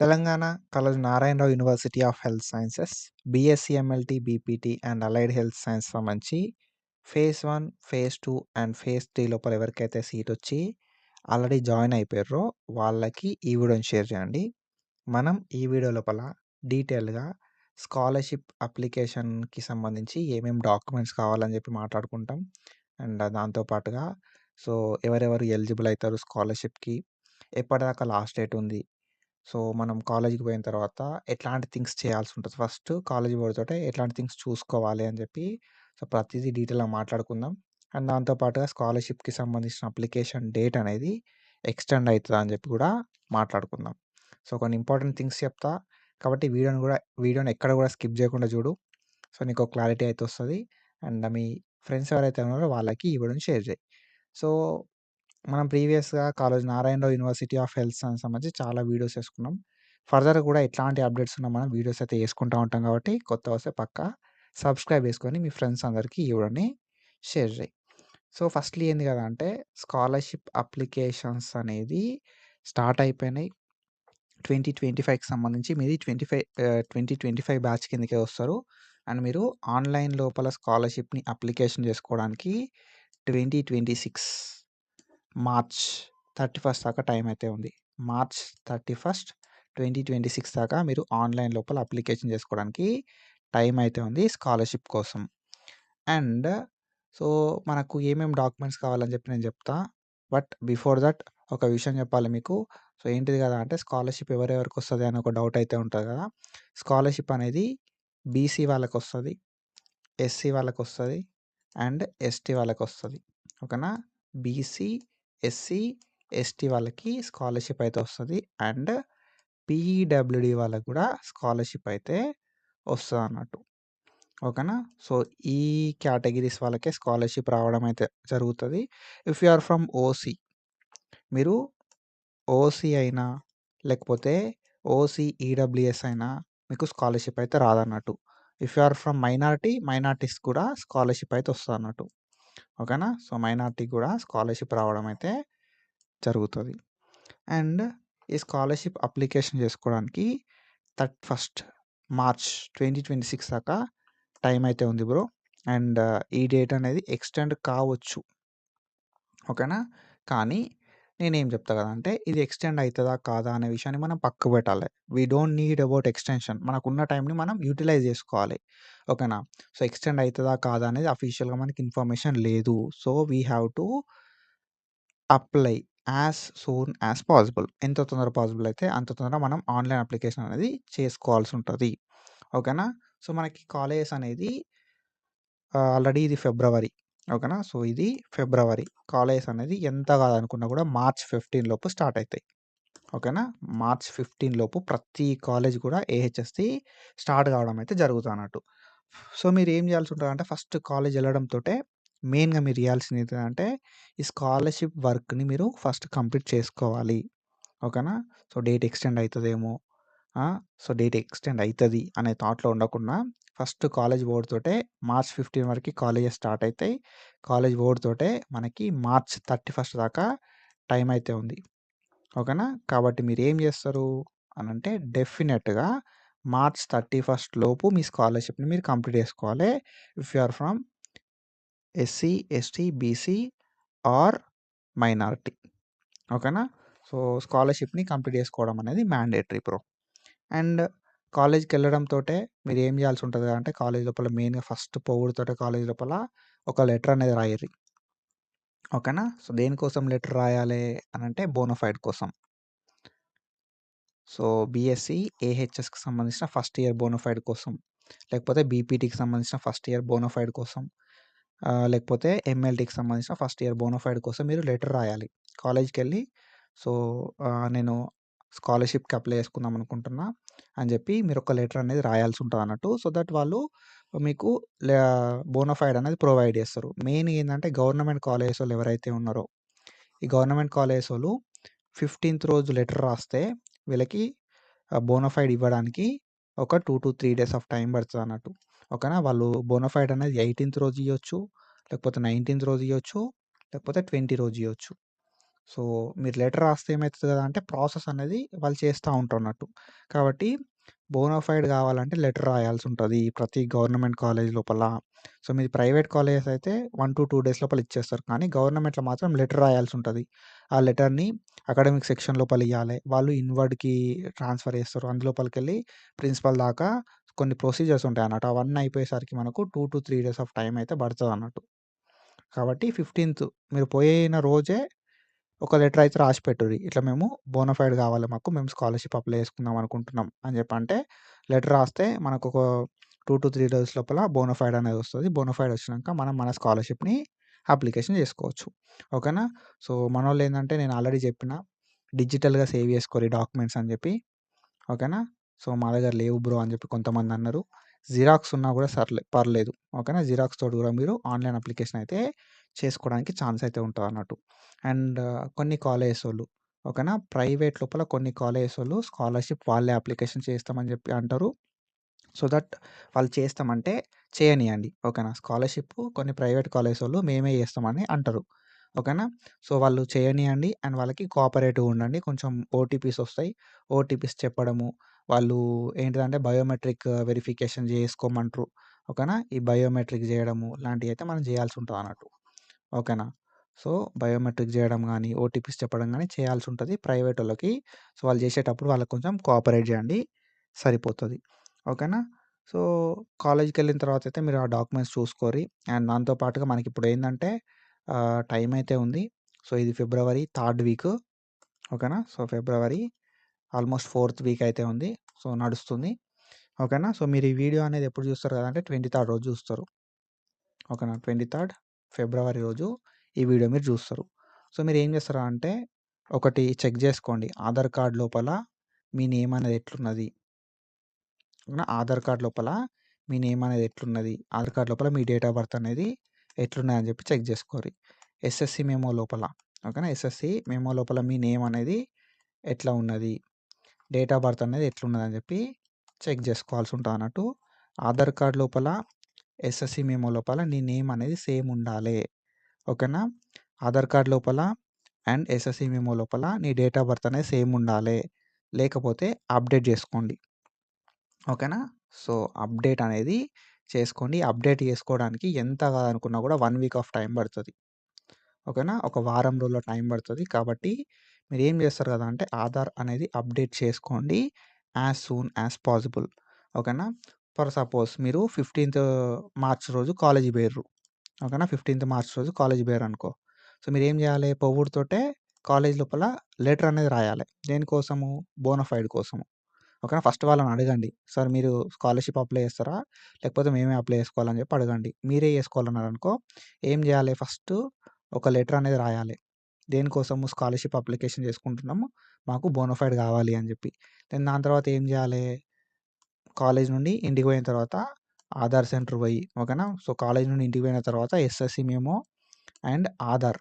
Telangana Kaloji Narayana Rao university of health sciences, BSc MLT, BPT and allied health science సంబంధించి phase 1, phase 2 and phase 3 లోపల ఎవరికైతే సీటొచ్చి already join అయిపోయారో వాళ్ళకి ఈ వీడియోని షేర్ చేయండి. మనం ఈ వీడియో లోపల డీటెయిల్‌గా స్కాలర్‌షిప్ అప్లికేషన్‌కి సంబంధించి ఏమేమి డాక్యుమెంట్స్ కావాలని చెప్పి మాట్లాడుకుంటాం. అండ్ దాంతో పాటుగా సో, ఎవరెవరు ఎలిజిబుల్ అయితారు స్కాలర్‌షిప్‌కి, ఎప్పటిదాకా లాస్ట్ డేట్ ఉంది. సో, మనం కాలేజ్‌కి పోయిన తర్వాత ఎట్లాంటి థింగ్స్ చేయాల్సుంటది. ఫస్ట్ కాలేజ్‌కి పోవుడుతోటే ఎట్లాంటి థింగ్స్ చూసుకోవాలి అని చెప్పి సో, ప్రతీదీ డీటెయిల్‌గా మాట్లాడుకుందాం. అండ్ దాంతో పాటుగా స్కాలర్‌షిప్‌కి సంబంధించిన అప్లికేషన్ డేట్ అనేది ఎక్స్‌టెండ్ అయితదా అని చెప్పి కూడా మాట్లాడుకుందాం. సో, కొన్ని ఇంపార్టెంట్ థింగ్స్ చెప్తా. కాబట్టి వీడియోని ఎక్కడ కూడా స్కిప్ చేయకుండా చూడు. సో, నీకో క్లారిటీ అయితే వస్తది. అండ్ మీ ఫ్రెండ్స్ ఎవరైతే ఉన్నారో వాళ్ళకి ఈ వీడియోని షేర్ చేయి. సో, మనం ప్రీవియస్‌గా Kaloji Narayana Rao university of health science సంబంధించి చాలా వీడియోస్ చేసుకున్నాం. ఫర్దర్‌గా కూడా ఎట్లాంటి అప్డేట్స్ ఉన్నా మనం వీడియోస్ అయితే చేసుకుంటా ఉంటాం కాబట్టి కొత్తవొస్తే పక్కా సబ్స్క్రైబ్ చేసుకొని మీ ఫ్రెండ్స్ అందరికీ ఈ వీడియోని షేర్ చేయి. సో, ఫస్ట్‌లీ ఏంది కదా అంటే స్కాలర్‌షిప్ అప్లికేషన్స్ అనేది స్టార్ట్ అయిపోయినాయి. 2025కి సంబంధించి మీది 2025 బ్యాచ్ కిందకే వస్తారు. అండ్ మీరు ఆన్‌లైన్ లోపల స్కాలర్‌షిప్‌ని అప్లికేషన్ చేసుకోవడానికి 2026 మార్చ్ 31 దాకా టైం అయితే ఉంది. మార్చ్ 31, 2026 దాకా మీరు ఆన్‌లైన్ లోపల అప్లికేషన్ చేసుకోవడానికి టైం అయితే ఉంది స్కాలర్‌షిప్ కోసం. అండ్ సో, మనకు ఏమేం డాక్యుమెంట్స్ కావాలని చెప్పి నేను చెప్తా. బట్ బిఫోర్ దట్ ఒక విషయం చెప్పాలి మీకు. సో, ఏంటిది కదా అంటే స్కాలర్‌షిప్ ఎవరెవరికొస్తది అని ఒక డౌట్ అయితే ఉంటది కదా! స్కాలర్‌షిప్ అనేది బీసీ వాళ్ళకొస్తది, ఎస్సీ వాళ్ళకొస్తది అండ్ ఎస్టీ వాళ్ళకొస్తది. ఓకేనా? బీసీ, ఎస్సీ, ఎస్టీ వాళ్ళకి స్కాలర్‌షిప్ అయితే వస్తది. అండ్ పీఈడబ్ల్యూడీ వాళ్ళకి కూడా స్కాలర్‌షిప్ అయితే వస్తదన్నట్టు. ఓకేనా? సో, ఈ కేటగిరీస్ వాళ్ళకే స్కాలర్‌షిప్ రావడం అయితే జరుగుతది. If you are from OC, మీరు ఓసీ అయినా, లేకపోతే ఓసీ ఈడబ్ల్యూఎస్ అయినా మీకు స్కాలర్‌షిప్ అయితే రాదన్నట్టు. If you are from minorities కూడా స్కాలర్‌షిప్ అయితే వస్తదన్నట్టు. ఓకేనా? సో, మైనారిటీకి కూడా స్కాలర్‌షిప్ రావడం అయితే జరుగుతది. అండ్ ఈ స్కాలర్‌షిప్ అప్లికేషన్ చేసుకోవడానికి 31 మార్చ్ 2026 దాకా టైం అయితే ఉంది బ్రో. అండ్ ఈ డేట్ అనేది ఎక్స్‌టెండ్ కావచ్చు. ఓకేనా? కానీ నేనేం చెప్తా కదంటే ఇది ఎక్స్‌టెండ్ అయితదా? కాదా? అనే విషయాన్ని మనం పక్కకు పెట్టాలి. We don't need about extension. మనకున్న టైంని మనం యుటిలైజ్ చేసుకోవాలి. ఓకేనా? సో, ఎక్స్‌టెండ్ అయితదా? కాదా? అనేది అఫీషియల్‌గా మనకి ఇన్ఫర్మేషన్ లేదు. So, we have to apply as soon as possible. ఎంత తొందర పాసిబుల్ అయితే అంత తొందరగా మనం ఆన్‌లైన్ అప్లికేషన్ అనేది చేసుకోవాల్సుంటది. ఓకేనా? సో, మనకి కాలేజెస్ అనేది ఆల్రెడీ ఇది ఫిబ్రవరి. ఓకేనా? సో, ఇది ఫిబ్రవరి. కాలేజెస్ అనేది ఎంత కాదనుకున్నా కూడా మార్చ్ 15 లోపు స్టార్ట్ అయితాయి. ఓకేనా? మార్చ్ 15 లోపు ప్రతి కాలేజ్ కూడా ఏహెచ్ఎస్‌ది స్టార్ట్ కావడం అయితే జరుగుతదన్నట్టు. సో, మీరేం చేయాల్సుంటదంటే ఫస్ట్ కాలేజ్ ఎళ్ళడంతోటే మెయిన్‌గా మీరు చేయాల్సింది ఏంటిదంటే ఈ స్కాలర్‌షిప్ వర్క్‌ని మీరు ఫస్ట్ కంప్లీట్ చేసుకోవాలి. ఓకేనా? సో, డేట్ ఎక్స్‌టెండ్ అయితదేమో, ఆ! సో, డేట్ ఎక్స్‌టెండ్ అయితది అనే థాట్‌లో ఉండకుండా ఫస్ట్ కాలేజ్ పోవుడుతోటే మార్చ్ 15 వరకి కాలేజెస్ స్టార్ట్ అయితాయి. కాలేజ్ పోవుడుతోటే మనకి మార్చ్ 31 దాకా టైం అయితే ఉంది. ఓకేనా? కాబట్టి మీరేం చేస్తారు అనంటే డెఫినెట్‌గా మార్చ్ 31 లోపు మీ స్కాలర్‌షిప్‌ని మీరు కంప్లీట్ చేసుకోవాలి. If you are from SC, ST, BC or minority. ఓకేనా? సో, స్కాలర్‌షిప్‌ని కంప్లీట్ చేసుకోవడం అనేది మ్యాండేటరీ బ్రో. అండ్ కాలేజ్‌కెళ్ళడంతోటే మీరేం చేయాల్సుంటది అంటే కాలేజ్ లోపల మెయిన్‌గా ఫస్ట్ పోవుడుతోటే కాలేజ్ లోపల ఒక లెటర్ అనేది రాయర్రి. ఓకేనా? సో, దేనికోసం లెటర్ రాయాలి అనంటే బోనఫైడ్ కోసం. సో, బీఎస్సీ, ఏహెచ్ఎస్‌కి సంబంధించిన ఫస్ట్ ఇయర్ బోనఫైడ్ కోసం, లేకపోతే బీపీటీకి సంబంధించిన ఫస్ట్ ఇయర్ బోనఫైడ్ కోసం, లేకపోతే ఎంఎల్టీకి సంబంధించిన ఫస్ట్ ఇయర్ బోనఫైడ్ కోసం మీరు లెటర్ రాయాలి. కాలేజ్‌కెళ్ళి సో, నేను స్కాలర్‌షిప్‌కి అప్లై చేసుకుందాం అనుకుంటున్నా అని చెప్పి మీరొక లెటర్ అనేది రాయాల్సుంటదన్నట్టు. సో దట్ వాళ్ళు మీకు లా బోనఫైడ్ అనేది ప్రొవైడ్ చేస్తారు. మెయిన్ ఏందంటే గవర్నమెంట్ కాలేజెసోళ్ళు ఎవరైతే ఉన్నారో, ఈ గవర్నమెంట్ కాలేజెసోళ్ళు 15థ్ రోజు లెటర్ రాస్తే వీళ్ళకి బోనఫైడ్ ఇవ్వడానికి ఒక 2-3 డేస్ ఆఫ్ టైం పడతదన్నట్టు. ఓకేనా? వాళ్ళు బోనఫైడ్ అనేది 18థ్ రోజు ఇయ్యొచ్చు, లేకపోతే 19థ్ రోజు ఇయ్యొచ్చు, లేకపోతే 20 రోజు ఇయ్యొచ్చు. సో, మీరు లెటర్ రాస్తే ఏమైతది కదా అంటే ప్రాసెస్ అనేది వాళ్ళు చేస్తా ఉంటారన్నట్టు. కాబట్టి బోనాఫైడ్ కావాలంటే లెటర్ రాయాల్సుంటది ప్రతి గవర్నమెంట్ కాలేజ్ లోపల. సో, మీది ప్రైవేట్ కాలేజెస్ అయితే 1-2 డేస్ లోపల ఇచ్చేస్తారు. కానీ గవర్నమెంట్‌లో మాత్రం లెటర్ రాయాల్సుంటది. ఆ లెటర్‌ని అకాడమిక్ సెక్షన్ లోపల ఇయ్యాలే. వాళ్ళు ఇన్‌వర్డ్‌కి ట్రాన్స్‌ఫర్ చేస్తారు. అందులోపలికెళ్ళి ప్రిన్సిపల్ దాకా కొన్ని ప్రొసీజర్స్ ఉంటాయన్నట్టు. అవన్నీ అయిపోయేసరికి మనకు 2-3 డేస్ ఆఫ్ టైమ్ అయితే పడతదన్నట్టు. కాబట్టి 15థ్ మీరు పోయిన రోజే ఒక లెటర్ అయితే రాసి పెట్టుర్రి. ఇట్లా మేము బోనాఫైడ్ కావాలి మాకు. మేము స్కాలర్‌షిప్ అప్లై చేసుకుందాం అనుకుంటున్నాం అని చెప్పంటే, లెటర్ రాస్తే మనకొక 2-3 డేస్ లోపల బోనాఫైడ్ అనేది వస్తది. బోనాఫైడ్ వచ్చినంక మనం మన స్కాలర్‌షిప్‌ని అప్లికేషన్ చేసుకోవచ్చు. ఓకేనా? సో, మనోళ్ళేందంటే నేను ఆల్రెడీ చెప్పిన డిజిటల్‌గా సేవ్ చేసుకోర్రి డాక్యుమెంట్స్ అని చెప్పి. ఓకేనా? సో, మా దగ్గర లేవు బ్రో అని చెప్పి కొంతమందన్నారు. జిరాక్స్ ఉన్నా కూడా పర్లేదు. ఓకేనా? జిరాక్స్ తోటి కూడా మీరు ఆన్‌లైన్ అప్లికేషన్ అయితే చేసుకోవడానికి ఛాన్స్ అయితే ఉంటదన్నట్టు. అండ్ కొన్ని కాలేజెసోళ్ళు ఓకేనా? ప్రైవేట్ లోపల కొన్ని కాలేజెసోళ్ళు స్కాలర్‌షిప్ వాళ్ళే అప్లికేషన్ చేస్తామని చెప్పి అంటారు. సో దట్ వాళ్ళు చేస్తామంటే చేయనియండి. ఓకేనా? స్కాలర్‌షిప్ కొన్ని ప్రైవేట్ కాలేజెసోళ్ళు మేమే చేస్తామని అంటారు. ఓకేనా? సో, వాళ్ళు చేయనియండి అండ్ వాళ్ళకి కోఆపరేటివ్‌గా ఉండండి. కొంచెం ఓటీపీస్ వస్తాయి. ఓటీపీస్ చెప్పడము, వాళ్ళు ఏంటిదంటే బయోమెట్రిక్ వెరిఫికేషన్ చేసుకోమంటరు. ఓకేనా? ఈ బయోమెట్రిక్ చేయడము లాంటియైతే మనం చేయాల్సి ఉంటదన్నట్టు. ఓకేనా? సో, బయోమెట్రిక్ చేయడం గానీ, ఓటీపీస్ చెప్పడం గానీ చేయాల్సుంటది ప్రైవేటోళ్ళకి. సో, వాళ్ళు చేసేటప్పుడు వాళ్ళకి కొంచెం కోఆపరేట్ చేయండి. సరిపోతది. ఓకేనా? సో, కాలేజ్‌కెళ్ళిన తర్వాతయితే మీరు ఆ డాక్యుమెంట్స్ చూసుకోర్రి. అండ్ దాంతో పాటుగా మనకిప్పుడేందంటే టైం అయితే ఉంది. సో, ఇది ఫిబ్రవరి థర్డ్ వీక్. ఓకేనా? సో, ఫిబ్రవరి ఆల్మోస్ట్ ఫోర్త్ వీక్ అయితే ఉంది. సో, నడుస్తుంది. ఓకేనా? సో, మీరు ఈ వీడియో అనేది ఎప్పుడు చూస్తారు కదంటే 23 రోజు చూస్తారు. ఓకేనా? 23 ఫిబ్రవరి రోజు ఈ వీడియో మీరు చూస్తారు. సో, మీరేం చేస్తారా అంటే ఒకటి చెక్ చేసుకోండి. ఆధార్ కార్డ్ లోపల మీ నేమ్ అనేది ఎట్లున్నది? ఓకేనా? ఆధార్ కార్డ్ లోపల మీ నేమ్ అనేది ఎట్లున్నది? ఆధార్ కార్డ్ లోపల మీ డేట్ ఆఫ్ బర్త్ అనేది ఎట్లున్నదని చెప్పి చెక్ చేసుకోర్రి. ఎస్ఎస్‌సి మెమో లోపల ఓకేనా? ఎస్ఎస్‌సి మెమో లోపల మీ నేమ్ అనేది ఎట్లా ఉన్నది? డేట్ ఆఫ్ బర్త్ అనేది ఎట్లున్నదని చెప్పి చెక్ చేసుకోవాల్సి ఉంటదన్నట్టు. ఆధార్ కార్డ్ లోపల, ఎస్ఎస్‌సి మెమో లోపల నీ నేమ్ అనేది సేమ్ ఉండాలే. ఓకేనా? ఆధార్ కార్డ్ లోపల అండ్ ఎస్ఎస్‌సి మెమో లోపల నీ డేట్ ఆఫ్ బర్త్ అనేది సేమ్ ఉండాలే. లేకపోతే అప్డేట్ చేసుకోండి. ఓకేనా? సో, అప్డేట్ అనేది చేసుకోండి. అప్డేట్ చేసుకోవడానికి ఎంత కాదనుకున్నా కూడా 1 వీక్ ఆఫ్ టైం పడతది. ఓకేనా? ఒక వారం రోజుల టైం పడతది. కాబట్టి మీరేం చేస్తారు కదా అంటే ఆధార్ అనేది అప్డేట్ చేసుకోండి యాస్ సూన్ యాస్ పాసిబుల్. ఓకేనా? ఫర్ సపోజ్ మీరు 15థ్ మార్చ్ రోజు కాలేజ్‌కి పోయిర్రు. ఓకేనా? 15థ్ మార్చ్ రోజు కాలేజ్‌కి పోయారనుకో. సో, మీరేం చేయాలి పొవ్వుడుతోటే కాలేజ్ లోపల లెటర్ అనేది రాయాలి. దేనికోసము? బోనాఫైడ్ కోసము. ఓకేనా? ఫస్ట్ వాళ్ళని అడగండి. సార్ మీరు స్కాలర్‌షిప్ అప్లై చేస్తారా? లేకపోతే మేమే అప్లై చేసుకోవాలని చెప్పి అడగండి. మీరే చేసుకోవాలన్నారనుకో ఏం చేయాలి ఫస్టు ఒక లెటర్ అనేది రాయాలి. దేనికోసము? స్కాలర్‌షిప్ అప్లికేషన్ చేసుకుంటున్నాము. మాకు బోనాఫైడ్ కావాలి అని చెప్పి. దెన్ దాని తర్వాత ఏం చేయాలి? కాలేజ్ నుండి ఇంటికి పోయిన తర్వాత ఆధార్ సెంటర్ పోయి ఓకేనా? సో, కాలేజ్ నుండి ఇంటికి పోయిన తర్వాత SSC memo and Aadhaar.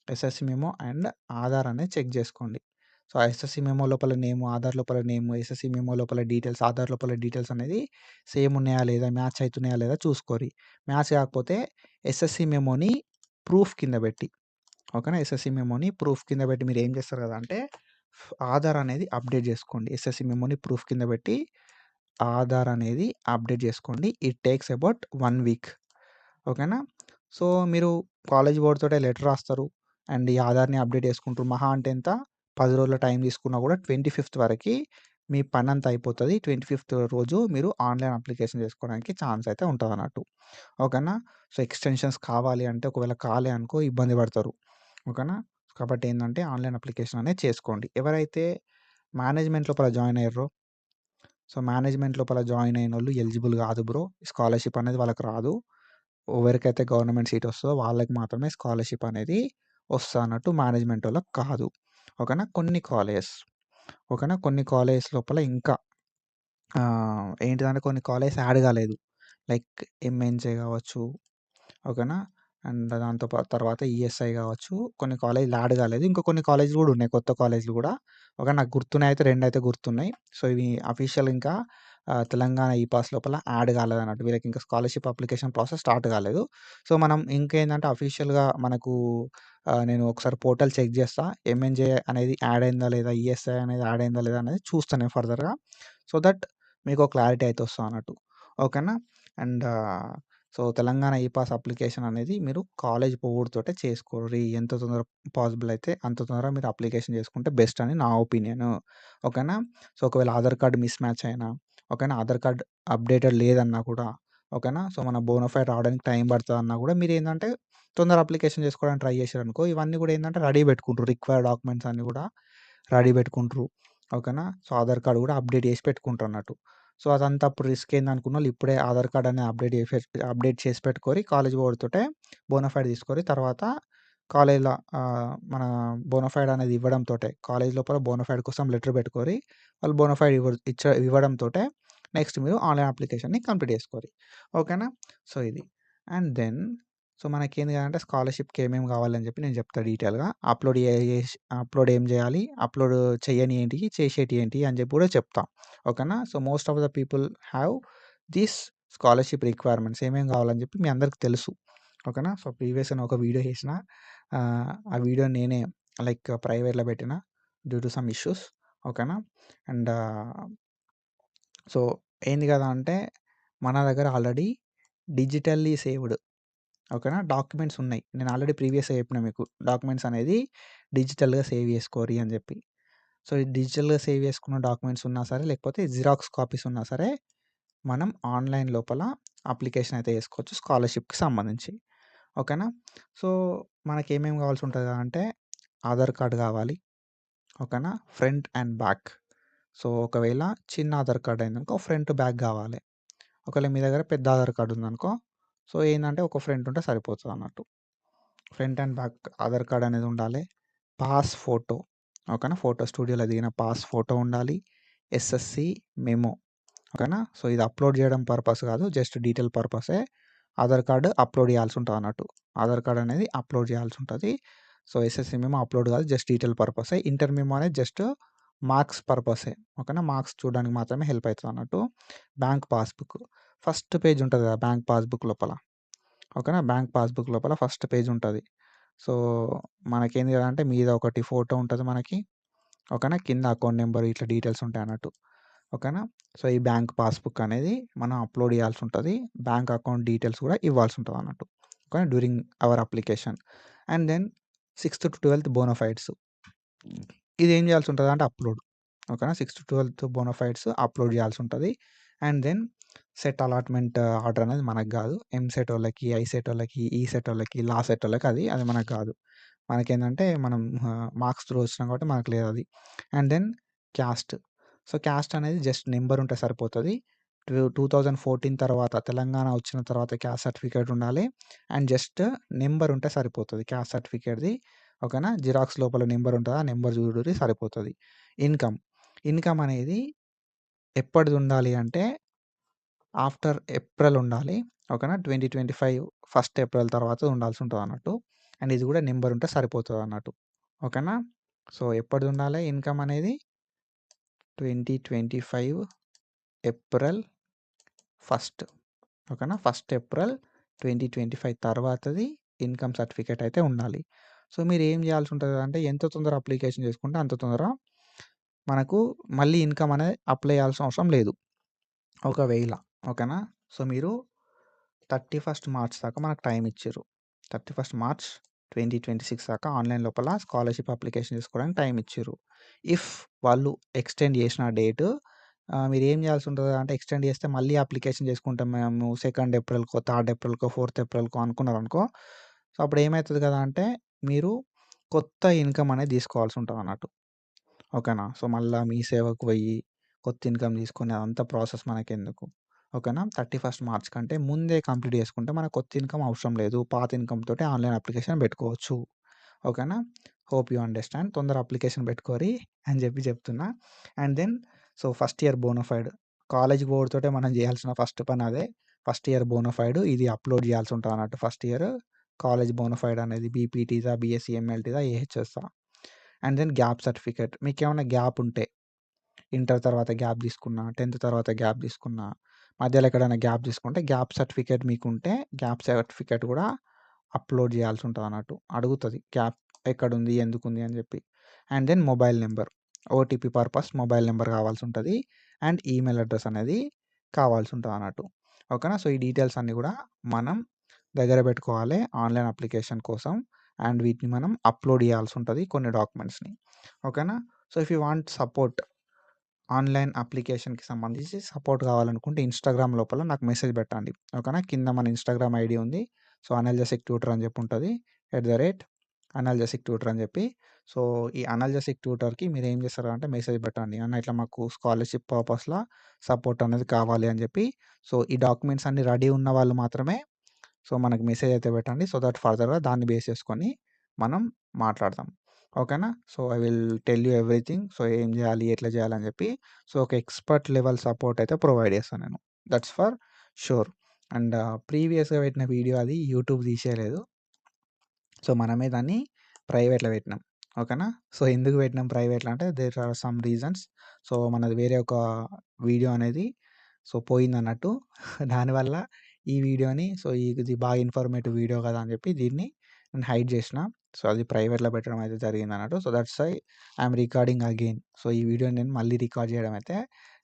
SSC memo and Aadhaar అనేది చెక్ చేసుకోండి. సో, ఆ ఎస్ఎస్‌సి మెమో లోపల నేము, ఆధార్ లోపల నేము, ఎస్ఎస్‌సి మెమో లోపల డీటెయిల్స్, ఆధార్ లోపల డీటెయిల్స్ అనేది సేమ్ ఉన్నాయా లేదా? మ్యాచ్ అయితున్నాయా లేదా? చూసుకోర్రి. మ్యాచ్ కాకపోతే ఎస్ఎస్‌సి మెమోని ప్రూఫ్ కింద పెట్టి ఓకేనా? ఎస్ఎస్‌సి మెమోని ప్రూఫ్ కింద పెట్టి మీరేం చేస్తారు కదా అంటే ఆధార్ అనేది అప్డేట్ చేసుకోండి. ఎస్ఎస్‌సి మెమోని ప్రూఫ్ కింద పెట్టి ఆధార్ అనేది అప్డేట్ చేసుకోండి. It takes about 1 week. ఓకేనా? సో, మీరు కాలేజ్ బోర్డ్‌తోటే లెటర్ రాస్తారు. అండ్ ఈ ఆధార్‌ని అప్డేట్ చేసుకుంటారు. మహా అంటే ఎంత 10 రోజుల టైం తీసుకున్నా కూడా 25థ్ వరకి మీ పనంతా అయిపోతది. 25థ్ రోజు మీరు ఆన్‌లైన్ అప్లికేషన్ చేసుకోవడానికి ఛాన్స్ అయితే ఉంటదన్నట్టు. ఓకేనా? సో, ఎక్స్‌టెన్షన్స్ కావాలి అంటే ఒకవేళ కాలే అనుకో ఇబ్బంది పడతారు. ఓకేనా? కాబట్టి ఏందంటే ఆన్‌లైన్ అప్లికేషన్ అనేది చేసుకోండి. ఎవరైతే మేనేజ్‌మెంట్ లోపల జాయిన్ అయ్యిర్రో సో, మేనేజ్‌మెంట్ లోపల జాయిన్ అయినోళ్ళు ఎలిజిబుల్ కాదు బ్రో. స్కాలర్‌షిప్ అనేది వాళ్ళకి రాదు. ఎవరికైతే గవర్నమెంట్ సీట్ వస్తదో వాళ్ళకి మాత్రమే స్కాలర్‌షిప్ అనేది వస్తదన్నట్టు మేనేజ్‌మెంటోళ్ళకి కాదు. ఓకేనా? కొన్ని కాలేజెస్ ఓకేనా? కొన్ని కాలేజెస్ లోపల ఇంకా ఏంటిదంటే కొన్ని కాలేజెస్ యాడ్ కాలేదు. లైక్ ఎంఎన్‌జే కావచ్చు. ఓకేనా? అండ్ దాంతో తర్వాత ఈఎస్ఐ కావచ్చు. కొన్ని కాలేజ్‌లు యాడ్ కాలేదు. ఇంకా కొన్ని కాలేజ్‌లు కూడా ఉన్నాయి. కొత్త కాలేజ్‌లు కూడా. ఓకే. నాకు గుర్తున్నయి అయితే 2 అయితే గుర్తున్నాయి. సో, ఇవి అఫీషియల్ ఇంకా తెలంగాణ ఈపాస్ లోపల యాడ్ కాలేదన్నట్టు. వీళ్ళకి ఇంకా స్కాలర్‌షిప్ అప్లికేషన్ ప్రాసెస్ స్టార్ట్ కాలేదు. సో, మనం ఇంకేందంటే అఫీషియల్‌గా మనకు నేను ఒకసారి పోర్టల్ చెక్ చేస్తా. ఎంఎన్‌జే అనేది యాడ్ అయిందా లేదా? ఈఎస్ఐ అనేది యాడ్ అయిందా లేదా? అనేది చూస్తా నేను ఫర్దర్‌గా. సో దట్ మీకో క్లారిటీ అయితే వస్తదన్నట్టు. ఓకేనా? And so, Telangana epass application అనేది మీరు కాలేజ్ పోవుడుతోటే చేసుకోర్రి. ఎంత తొందర పాసిబుల్ అయితే అంత తొందరగా మీరు అప్లికేషన్ చేసుకుంటే బెస్ట్ అని నా ఒపీనియను. ఓకేనా? సో, ఒకవేళ ఆధార్ కార్డ్ మిస్ మ్యాచ్ అయినా, ఓకేనా? ఆధార్ కార్డ్ అప్డేటెడ్ లేదన్నా కూడా, ఓకేనా? సో, మన బోనాఫైడ్ రావడానికి టైం పడతదన్నా కూడా మీరేందంటే తొందర అప్లికేషన్ చేసుకోవడానికి ట్రై చేశారనుకో, ఇవన్నీ కూడా ఏందంటే రెడీ పెట్టుకుంటారు. రిక్వైర్డ్ డాక్యుమెంట్స్ అన్నీ కూడా రెడీ పెట్టుకుంటారు. ఓకేనా? సో, ఆధార్ కార్డ్ కూడా అప్డేట్ చేసి పెట్టుకుంటారన్నట్టు. సో, అదంతా అప్పుడు రిస్క్ ఏందనుకున్నోళ్ళు ఇప్పుడే ఆధార్ కార్డ్ అనేది అప్డేట్ చేసి పెట్టుకోరి కాలేజ్ పోవుడుతోటే బోనాఫైడ్ తీసుకోరి. తర్వాత కాలేజ్‌ల మన బోనాఫైడ్ అనేది ఇవ్వడంతోటే కాలేజ్ లోపల బోనాఫైడ్ కోసం లెటర్ పెట్టుకోరి. వాళ్ళు బోనాఫైడ్ ఇవ్వడంతోటే నెక్స్ట్ మీరు ఆన్‌లైన్ అప్లికేషన్‌ని కంప్లీట్ చేసుకోరి. ఓకేనా? సో, ఇది. అండ్ దెన్ సో, మనకేంది కదంటే స్కాలర్‌షిప్‌కి ఏమేమి కావాలని చెప్పి నేను చెప్తా డీటెయిల్‌గా. అప్లోడ్ ఏం చేయాలి? అప్లోడ్ చెయ్యనియి ఏంటియి? చేసేటియి ఏంటియి? అని చెప్పి కూడా చెప్తా. ఓకేనా? So, most of the people have this scholarship requirements ఏమేమి కావాలని చెప్పి మీ అందరికి తెలుసు. ఓకేనా? సో, ప్రీవియస్‌గా నేను ఒక వీడియో చేసిన. ఆ వీడియో నేనే లైక్ ప్రైవేట్‌లో పెట్టిన డ్యూ టు సమ్ ఇష్యూస్. ఓకేనా? అండ్ సో, ఏంది కదా అంటే మన దగ్గర ఆల్రెడీ డిజిటల్లీ సేవ్డ్, ఓకేనా? డాక్యుమెంట్స్ ఉన్నాయి. నేను ఆల్రెడీ ప్రీవియస్‌గా చెప్పిన మీకు. డాక్యుమెంట్స్ అనేది డిజిటల్‌గా సేవ్ చేసుకోరి అని చెప్పి. సో, ఈ డిజిటల్‌గా సేవ్ చేసుకున్న డాక్యుమెంట్స్ ఉన్నా సరే, లేకపోతే జిరాక్స్ కాపీస్ ఉన్నా సరే, మనం ఆన్‌లైన్ లోపల అప్లికేషన్ అయితే చేసుకోవచ్చు స్కాలర్‌షిప్‌కి సంబంధించి. ఓకేనా? సో, మనకేమేమి కావాల్సి ఉంటది అంటే ఆధార్ కార్డ్ కావాలి. ఓకేనా? Front and back. సో, ఒకవేళ చిన్న ఆధార్ కార్డ్ అయిందనుకో ఫ్రంట్, బ్యాక్ కావాలి. ఒకవేళ మీ దగ్గర పెద్ద ఆధార్ కార్డ్ ఉందనుకో, సో, ఏందంటే ఒక ఫ్రంట్ ఉంటే సరిపోతదన్నట్టు. Front and back Aadhaar card అనేది ఉండాలి. పాస్ ఫోటో, ఓకేనా? ఫోటో స్టూడియోలో దిగిన పాస్ ఫోటో ఉండాలి. ఎస్ఎస్‌సి మెమో, ఓకేనా? సో, ఇది అప్లోడ్ చేయడం పర్పస్ కాదు. జస్ట్ డీటెయిల్ పర్పసే. ఆధార్ కార్డ్ అప్లోడ్ చేయాల్సి ఉంటదన్నట్టు. ఆధార్ కార్డ్ అనేది అప్లోడ్ చేయాల్సి ఉంటది. సో, ఎస్ఎస్‌సి మెమో అప్లోడ్ కాదు. జస్ట్ డీటెయిల్ పర్పసే. ఇంటర్ మెమో అనేది జస్ట్ మార్క్స్ పర్పసే. ఓకేనా? మార్క్స్ చూడడానికి మాత్రమే హెల్ప్ అయితదన్నట్టు. Bank passbook. ఫస్ట్ పేజ్ ఉంటది కదా! బ్యాంక్ పాస్‌బుక్ లోపల. ఓకేనా? బ్యాంక్ పాస్‌బుక్ లోపల ఫస్ట్ పేజ్ ఉంటది. సో, మనకేంది కదంటే మీద ఒకటి ఫోటో ఉంటది మనకి. ఓకేనా? కింద అకౌంట్ నంబర్ ఇట్లా డీటెయిల్స్ ఉంటాయన్నట్టు. ఓకేనా? సో, ఈ బ్యాంక్ పాస్‌బుక్ అనేది మనం అప్లోడ్ చేయాల్సి ఉంటది. బ్యాంక్ అకౌంట్ డీటెయిల్స్ కూడా ఇవ్వాల్సి ఉంటదన్నట్టు. Okay. During our application. And then 6థ్-12థ్ బోనాఫైడ్స్. ఇదేం చేయాల్సి ఉంటదంటే అప్లోడ్. ఓకేనా? 6థ్-12థ్ బోనాఫైడ్స్ అప్లోడ్ చేయాల్సి ఉంటది. And then seat allotment order అనేది మనకు గాదు. ఎంసెట్ ఓళ్ళకి, ఐసెట్ ఓళ్ళకి, ఈసెట్ ఓళ్ళకి, లాసెట్ ఓళ్ళకి అది మనకు గాదు. మనకేందంటే మనం మార్క్స్ త్రూ వచ్చినాం కాబట్టి మనకు లేదది. And then caste. So, caste అనేది జస్ట్ నంబర్ ఉంటే సరిపోతది. 2014 తర్వాత తెలంగాణ వచ్చిన తర్వాత క్యాస్ట్ సర్టిఫికేట్ ఉండాలి. అండ్ జస్ట్ నంబర్ ఉంటే సరిపోతది క్యాస్ట్ సర్టిఫికేట్‌ది. ఓకేనా? జిరాక్స్ లోపల నంబర్ ఉంటది. ఆ నంబర్ చూడుర్రి సరిపోతది. ఇన్‌కమ్. ఇన్‌కమ్ అనేది ఎప్పటిది ఉండాలి అంటే ఆఫ్టర్ ఏప్రిల్ ఉండాలి. ఓకేనా? 2025 ఫస్ట్ ఏప్రిల్ తర్వాత ఉండాల్సి ఉంటదన్నట్టు. అండ్ ఇది కూడా నంబర్ ఉంటే సరిపోతదన్నట్టు. ఓకేనా? సో, ఎప్పటిదుండాలి ఇన్‌కమ్ అనేది 2025 ఏప్రిల్ ఫస్ట్. ఓకేనా? ఫస్ట్ ఏప్రిల్ 2025 తర్వాతది ఇన్‌కమ్ సర్టిఫికేట్ అయితే ఉండాలి. సో, మీరేం చేయాల్సి ఉంటదంటే ఎంత తొందర అప్లికేషన్ చేసుకుంటే అంత తొందర మనకు మళ్ళీ ఇన్‌కమ్ అనేది అప్లై చేయాల్సిన అవసరం లేదు. ఒకవేళ ఓకేనా? సో, మీరు 31 మార్చ్ దాకా మనకు టైమ్ ఇచ్చిర్రు. 31 మార్చ్ 2026 దాకా ఆన్‌లైన్ లోపల స్కాలర్‌షిప్ అప్లికేషన్ చేసుకోవడానికి టైమ్ ఇచ్చిర్రు. ఇఫ్ వాళ్ళు ఎక్స్‌టెండ్ చేసిన డేట్ మీరేం చేయాల్సి ఉంటదంటే ఎక్స్‌టెండ్ చేస్తే మళ్ళీ అప్లికేషన్ చేసుకుంటాం మేము సెకండ్ ఏప్రిల్‌కో, థర్డ్ ఏప్రిల్‌కో, ఫోర్త్ ఏప్రిల్‌కో అనుకున్నారనుకో, సో, అప్పుడు ఏమైతది కదా అంటే మీరు కొత్త ఇన్‌కమ్ అనేది తీసుకోవాల్సి ఉంటదన్నట్టు. ఓకేనా? సో, మళ్ళా మీ సేవకు పోయి కొత్త ఇన్‌కమ్ తీసుకొని అదంతా ప్రాసెస్ మనకెందుకు? ఓకేనా? 31 మార్చ్ కంటే ముందే కంప్లీట్ చేసుకుంటే మనకు కొత్త ఇన్‌కమ్ అవసరం లేదు. పాత ఇన్‌కమ్ తోటి ఆన్‌లైన్ అప్లికేషన్ పెట్టుకోవచ్చు. ఓకేనా? Hope you understand. తొందర అప్లికేషన్ పెట్టుకోరి అని చెప్పి చెప్తున్నా. And then so, first year bonafide. కాలేజ్‌కి పోవుడుతోటే మనం చేయాల్సిన ఫస్ట్ పని అదే. ఫస్ట్ ఇయర్ బోనాఫైడ్ ఇది అప్లోడ్ చేయాల్సి ఉంటదన్నట్టు ఫస్ట్ ఇయర్. కాలేజ్ బోనాఫైడ్ అనేది బీపీటీదా, బీఎస్సీ ఎంఎల్టీదా, ఏహెచ్ఎస్‌దా. And then gap certificate. మీకేమన్నా గ్యాప్ ఉంటే ఇంటర్ తర్వాత గ్యాప్ తీసుకున్నా, 10థ్ తర్వాత గ్యాప్ తీసుకున్నా, మధ్యలో ఎక్కడైనా గ్యాప్ తీసుకుంటే గ్యాప్ సర్టిఫికేట్ మీకుంటే గ్యాప్ సర్టిఫికేట్ కూడా అప్లోడ్ చేయాల్సి ఉంటదన్నట్టు. అడుగుతది గ్యాప్ ఎక్కడుంది, ఎందుకుంది అని చెప్పి. And then mobile number, OTP purpose mobile number కావాల్సి ఉంటది. అండ్ ఈమెయిల్ అడ్రెస్ అనేది కావాల్సి ఉంటదన్నట్టు. ఓకేనా. సో, ఈ డీటెయిల్స్ అన్నీ కూడా మనం దగ్గర పెట్టుకోవాలి ఆన్‌లైన్ అప్లికేషన్ కోసం. అండ్ వీటిని మనం అప్లోడ్ చేయాల్సి ఉంటది కొన్ని డాక్యుమెంట్స్‌ని. ఓకేనా. So, if you want support online అప్లికేషన్‌కి సంబంధించి సపోర్ట్ కావాలనుకుంటే ఇన్‌స్టాగ్రామ్ లోపల నాకు మెసేజ్ పెట్టండి. ఓకేనా. కింద మన ఇన్‌స్టాగ్రామ్ ఐడీ ఉంది. సో, అనల్జెసిక్ ట్యూటర్ అని చెప్పి ఉంటది. @ అనల్జెసిక్ ట్యూటర్ అని చెప్పి. సో, ఈ అనల్జెసిక్ ట్యూటర్‌కి మీరేం చేస్తారంటే మెసేజ్ పెట్టండి. అన్న ఇట్లా మాకు స్కాలర్‌షిప్ పర్పస్‌ల సపోర్ట్ అనేది కావాలి అని చెప్పి. సో, ఈ డాక్యుమెంట్స్ అన్నీ రెడీ ఉన్న వాళ్ళు మాత్రమే సో, మనకు మెసేజ్ అయితే పెట్టండి. సో దట్ ఫర్దర్‌గా దాన్ని బేస్ చేసుకొని మనం మాట్లాడదాం. ఓకేనా. So, I will tell you everything. So, ఏం చేయాలి, ఎట్లా చేయాలని చెప్పి. సో, ఒక ఎక్స్‌పర్ట్ లెవెల్ సపోర్ట్ అయితే ప్రొవైడ్ చేస్తాను నేను. That's for sure. అండ్ ప్రీవియస్‌గా పెట్టిన వీడియో అది యూట్యూబ్ తీసేయలేదు. సో, మనమే దాన్ని ప్రైవేట్‌లో పెట్టినాం. ఓకేనా. సో, ఎందుకు పెట్టినాం ప్రైవేట్‌లో అంటే there are some reasons. So, మనది వేరే ఒక వీడియో అనేది సో, పోయిందన్నట్టు. దానివల్ల ఈ వీడియోని సో, ఇది బాగా ఇన్ఫర్మేటివ్ వీడియో కదా అని చెప్పి దీన్ని నేను హైడ్ చేసిన. సో, అది ప్రైవేట్‌లో పెట్టడం అయితే జరిగిందన్నట్టు. So, that's why I'm recording again. So, ఈ వీడియోని నేను మళ్ళీ రికార్డ్ చేయడం అయితే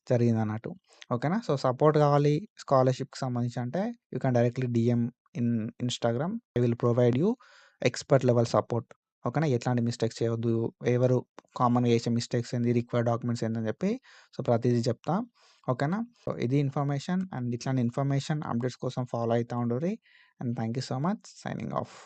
జరిగిందన్నట్టు. ఓకేనా. సో, సపోర్ట్ కావాలి స్కాలర్‌షిప్‌కి సంబంధించి అంటే you can directly DM in Instagram. I will provide you expert level support. ఓకేనా. ఎట్లాంటి మిస్టేక్స్ చేయొద్దు, ఎవరు కామన్‌గా చేసే మిస్టేక్స్ ఏంది, రిక్వైర్డ్ డాక్యుమెంట్స్ ఏందని చెప్పి సో, ప్రతీదీ చెప్తా. ఓకేనా. సో, ఇది ఇన్ఫర్మేషన్. అండ్ ఇట్లాంటి ఇన్ఫర్మేషన్ అప్డేట్స్ కోసం ఫాలో అయితా ఉండుర్రి. And thank you so much. Signing of.